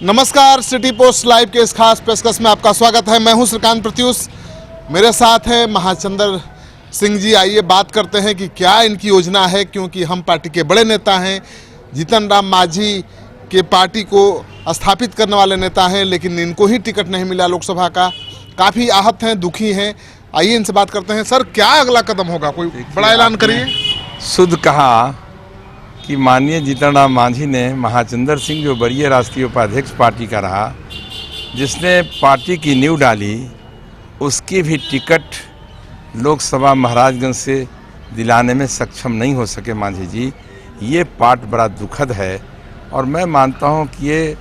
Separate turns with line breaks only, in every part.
नमस्कार, city post live के इस खास पेशकश में आपका स्वागत है। मैं हूं श्रीकांत प्रत्युष, मेरे साथ है महाचंद्र सिंह जी। आइए बात करते हैं कि क्या इनकी योजना है, क्योंकि हम पार्टी के बड़े नेता हैं। जीतन राम मांझी के पार्टी को स्थापित करने वाले नेता हैं, लेकिन इनको ही टिकट नहीं मिला लोकसभा का। काफ़ी आहत हैं, दुखी हैं। आइए इनसे बात करते हैं। सर, क्या अगला कदम होगा? कोई बड़ा ऐलान करिए।
शुद्ध कहा कि माननीय जीतन राम मांझी ने महाचंद्र सिंह, जो वरीय राष्ट्रीय उपाध्यक्ष पार्टी का रहा, जिसने पार्टी की नींव डाली, उसकी भी टिकट लोकसभा महाराजगंज से दिलाने में सक्षम नहीं हो सके मांझी जी। ये पार्ट बड़ा दुखद है और मैं मानता हूँ कि ये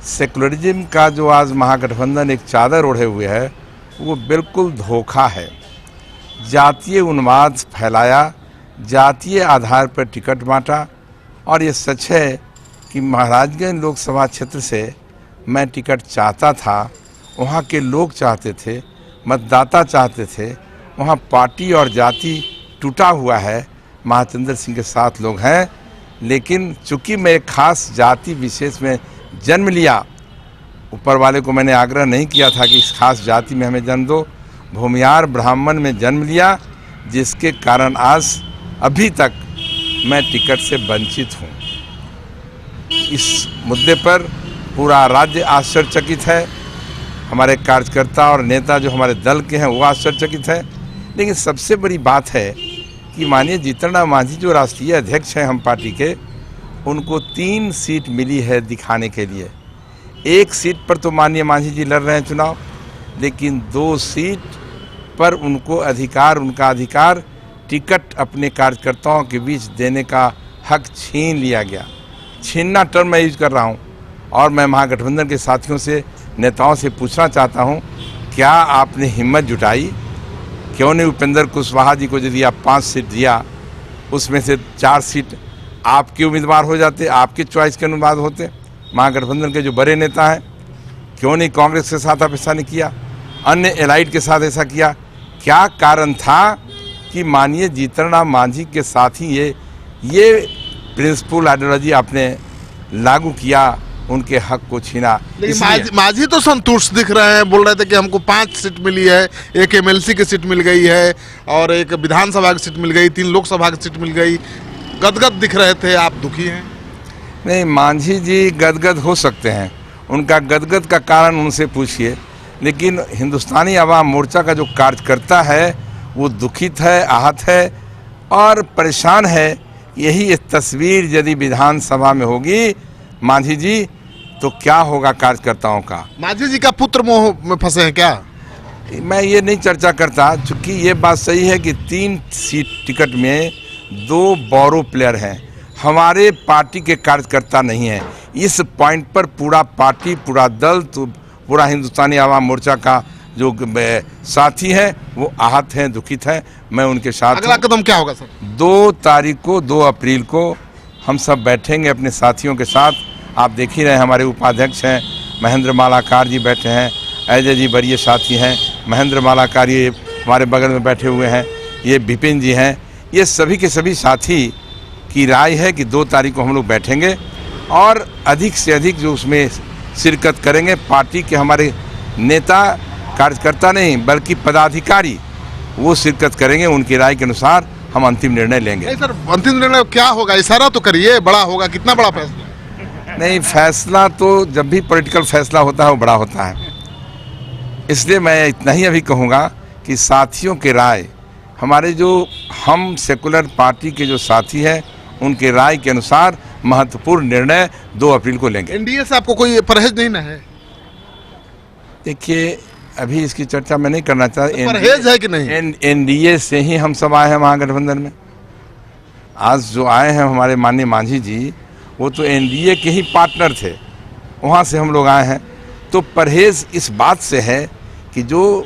सेकुलरिज्म का जो आज महागठबंधन एक चादर ओढ़े हुए है, वो बिल्कुल धोखा है। जातीय उन्माद फैलाया, जातीय आधार पर टिकट बांटा। और ये सच है कि महाराजगंज लोकसभा क्षेत्र से मैं टिकट चाहता था, वहाँ के लोग चाहते थे, मतदाता चाहते थे। वहाँ पार्टी और जाति टूटा हुआ है। महाचंद्र सिंह के साथ लोग हैं, लेकिन चूंकि मैं एक खास जाति विशेष में जन्म लिया, ऊपर वाले को मैंने आग्रह नहीं किया था कि इस खास जाति में हमें जन्म दो। भूमियार ब्राह्मण में जन्म लिया, जिसके कारण आज अभी तक मैं टिकट से वंचित हूँ। इस मुद्दे पर पूरा राज्य आश्चर्यचकित है। हमारे कार्यकर्ता और नेता जो हमारे दल के हैं वो आश्चर्यचकित है। लेकिन सबसे बड़ी बात है कि माननीय जीतन राम मांझी जो राष्ट्रीय अध्यक्ष हैं हम पार्टी के, उनको 3 सीट मिली है दिखाने के लिए। 1 सीट पर तो माननीय मांझी जी लड़ रहे हैं चुनाव, लेकिन 2 सीट पर उनको उनका अधिकार टिकट अपने कार्यकर्ताओं के बीच देने का हक छीन लिया गया। छीनना टर्म मैं यूज कर रहा हूं। और मैं महागठबंधन के साथियों से, नेताओं से पूछना चाहता हूं, क्या आपने हिम्मत जुटाई? क्यों नहीं उपेंद्र कुशवाहा जी को यदि आप 5 सीट दिया, उसमें से 4 सीट आपके उम्मीदवार हो जाते, आपके चॉइस के उम्मीदवार होते। महागठबंधन के जो बड़े नेता हैं, क्यों नहीं कांग्रेस के साथ आप ऐसा नहीं किया, अन्य एलाइड के साथ ऐसा किया? क्या कारण था कि माननीय जीतन राम मांझी के साथ ही ये प्रिंसिपल आइडियोलॉजी आपने लागू किया, उनके हक को छीना?
लेकिन मांझी तो संतुष्ट दिख रहे हैं, बोल रहे थे कि हमको 5 सीट मिली है, 1 एमएलसी की सीट मिल गई है और 1 विधानसभा की सीट मिल गई, 3 लोकसभा की सीट मिल गई। गदगद दिख रहे थे। आप दुखी हैं?
नहीं, मांझी जी गदगद हो सकते हैं, उनका गदगद का कारण उनसे पूछिए। लेकिन हिंदुस्तानी आवाम मोर्चा का जो कार्यकर्ता है वो दुखित है, आहत है और परेशान है। यही तस्वीर यदि विधानसभा में होगी मांझी जी, तो क्या होगा कार्यकर्ताओं का?
मांझी जी का पुत्र मोह में फंसे हैं क्या?
मैं ये नहीं चर्चा करता, चूँकि ये बात सही है कि 3 सीट टिकट में 2 बोरो प्लेयर हैं। हमारे पार्टी के कार्यकर्ता नहीं हैं। इस पॉइंट पर पूरा पार्टी, पूरा दल, तो पूरा हिंदुस्तानी आवाम मोर्चा का जो साथी हैं वो आहत हैं, दुखित हैं। मैं उनके साथ।
अगला कदम क्या होगा सर?
2 अप्रैल को हम सब बैठेंगे अपने साथियों के साथ। आप देख ही रहे हैं, हमारे उपाध्यक्ष हैं महेंद्र मालाकार जी बैठे हैं, अजय जी वरीय साथी हैं, महेंद्र मालाकार ये हमारे बगल में बैठे हुए हैं, ये विपिन जी हैं। ये सभी के सभी साथी की राय है कि 2 तारीख को हम लोग बैठेंगे और अधिक से अधिक जो उसमें शिरकत करेंगे, पार्टी के हमारे नेता, कार्यकर्ता नहीं बल्कि पदाधिकारी, वो शिरकत करेंगे। उनकी राय के अनुसार हम अंतिम निर्णय लेंगे।
नहीं सर, अंतिम निर्णय क्या होगा? इशारा तो करिए, बड़ा होगा। कितना बड़ा फैसला?
नहीं, फैसला तो जब भी पॉलिटिकल फैसला होता है वो बड़ा होता है। इसलिए मैं इतना ही अभी कहूँगा कि साथियों के राय, हमारे जो हम सेकुलर पार्टी के जो साथी हैं, उनके राय के अनुसार महत्वपूर्ण निर्णय 2 अप्रैल को लेंगे।
एनडीए से आपको कोई परहेज नहीं ना है?
देखिए, अभी इसकी चर्चा मैं नहीं करना चाहता।
तो परहेज है कि नहीं?
एनडीए से ही हम सब आए हैं महागठबंधन में। आज जो आए हैं हमारे माननीय मांझी जी, वो तो एनडीए के ही पार्टनर थे, वहाँ से हम लोग आए हैं। तो परहेज इस बात से है कि जो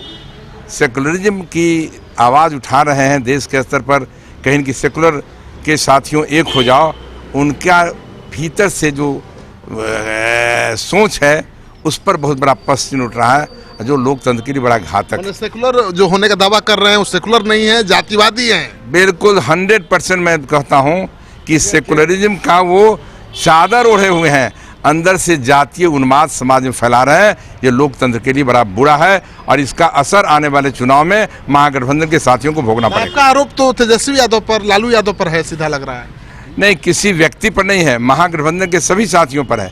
सेकुलरिज्म की आवाज़ उठा रहे हैं देश के स्तर पर, कहीं कि सेकुलर के साथियों एक हो जाओ, उनका भीतर से जो सोच है उस पर बहुत बड़ा प्रश्न उठ रहा है, जो लोकतंत्र के लिए बड़ा घातक है।
सेकुलर जो होने का दावा कर रहे हैं वो सेकुलर नहीं है, जातिवादी हैं।
बिल्कुल 100% मैं कहता हूं कि सेकुलरिज्म का वो चादर ओढ़े हुए हैं। अंदर से जातीय उन्माद समाज में फैला रहे हैं। ये लोकतंत्र के लिए बड़ा बुरा है और इसका असर आने वाले चुनाव में महागठबंधन के साथियों को भोगना पड़ेगा।
आपका आरोप तो तेजस्वी यादव पर, लालू यादव पर है, सीधा लग रहा है।
नहीं, किसी व्यक्ति पर नहीं है, महागठबंधन के सभी साथियों पर है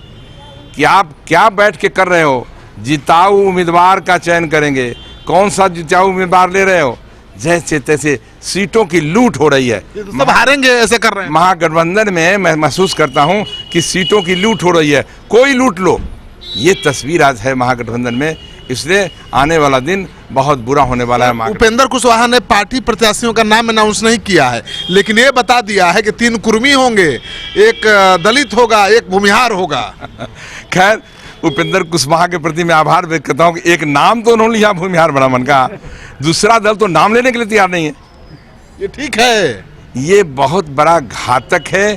कि आप क्या बैठ के कर रहे हो। जिताऊ उम्मीदवार का चयन करेंगे, कौन सा जिताऊ उम्मीदवार ले रहे हो? जैसे तैसे सीटों की लूट हो रही है।
सब हारेंगे ऐसे कर रहे हैं।
महागठबंधन में मैं महसूस करता हूं कि सीटों की लूट हो रही है। कोई लूट लो, ये तस्वीर आज है महागठबंधन में। इसलिए आने वाला दिन बहुत बुरा होने वाला है।
उपेंद्र कुशवाहा ने पार्टी प्रत्याशियों का नाम अनाउंस नहीं किया है, लेकिन ये बता दिया है कि 3 कुर्मी होंगे, एक दलित होगा, एक भूमिहार होगा।
खैर, उपेंद्र कुशवाहा के प्रति मैं आभार व्यक्त करता हूं कि एक नाम तो उन्होंने लिया भूमिहार ब्राह्मण का, दूसरा दल तो नाम लेने के लिए तैयार नहीं है।
ये ठीक है,
ये बहुत बड़ा घातक है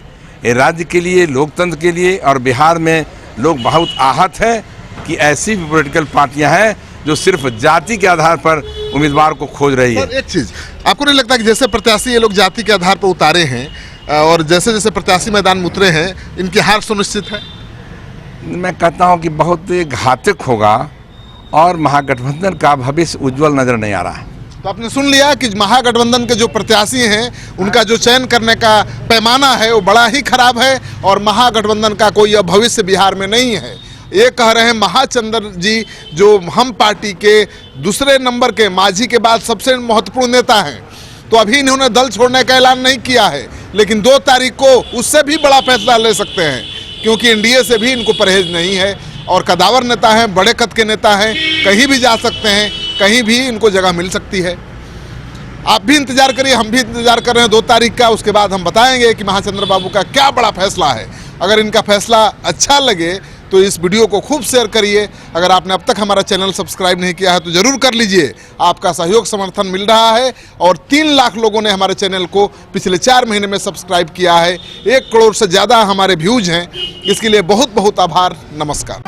ये राज्य के लिए, लोकतंत्र के लिए। और बिहार में लोग बहुत आहत है कि ऐसी भी पॉलिटिकल पार्टियां हैं जो सिर्फ जाति के आधार पर उम्मीदवार को खोज रही है।
एक चीज, आपको नहीं लगता कि जैसे प्रत्याशी ये लोग जाति के आधार पर उतारे हैं और जैसे जैसे प्रत्याशी मैदान में उतरे हैं, इनकी हार सुनिश्चित है?
मैं कहता हूं कि बहुत घातक होगा और महागठबंधन का भविष्य उज्जवल नजर नहीं आ रहा है।
तो आपने सुन लिया कि महागठबंधन के जो प्रत्याशी हैं, उनका जो चयन करने का पैमाना है वो बड़ा ही खराब है और महागठबंधन का कोई अब भविष्य बिहार में नहीं है। ये कह रहे हैं महाचंद्र जी, जो हम पार्टी के दूसरे नंबर के, मांझी के बाद सबसे महत्वपूर्ण नेता हैं। तो अभी इन्होंने दल छोड़ने का ऐलान नहीं किया है, लेकिन 2 तारीख को उससे भी बड़ा फैसला ले सकते हैं, क्योंकि एनडीए से भी इनको परहेज नहीं है और कदावर नेता हैं, बड़े कद के नेता हैं, कहीं भी जा सकते हैं, कहीं भी इनको जगह मिल सकती है। आप भी इंतजार करिए, हम भी इंतजार कर रहे हैं 2 तारीख का। उसके बाद हम बताएंगे कि महाचंद्र बाबू का क्या बड़ा फैसला है। अगर इनका फैसला अच्छा लगे तो इस वीडियो को खूब शेयर करिए। अगर आपने अब तक हमारा चैनल सब्सक्राइब नहीं किया है तो जरूर कर लीजिए। आपका सहयोग समर्थन मिल रहा है और 3 लाख लोगों ने हमारे चैनल को पिछले 4 महीने में सब्सक्राइब किया है। 1 करोड़ से ज़्यादा हमारे व्यूज हैं। इसके लिए बहुत बहुत आभार। नमस्कार।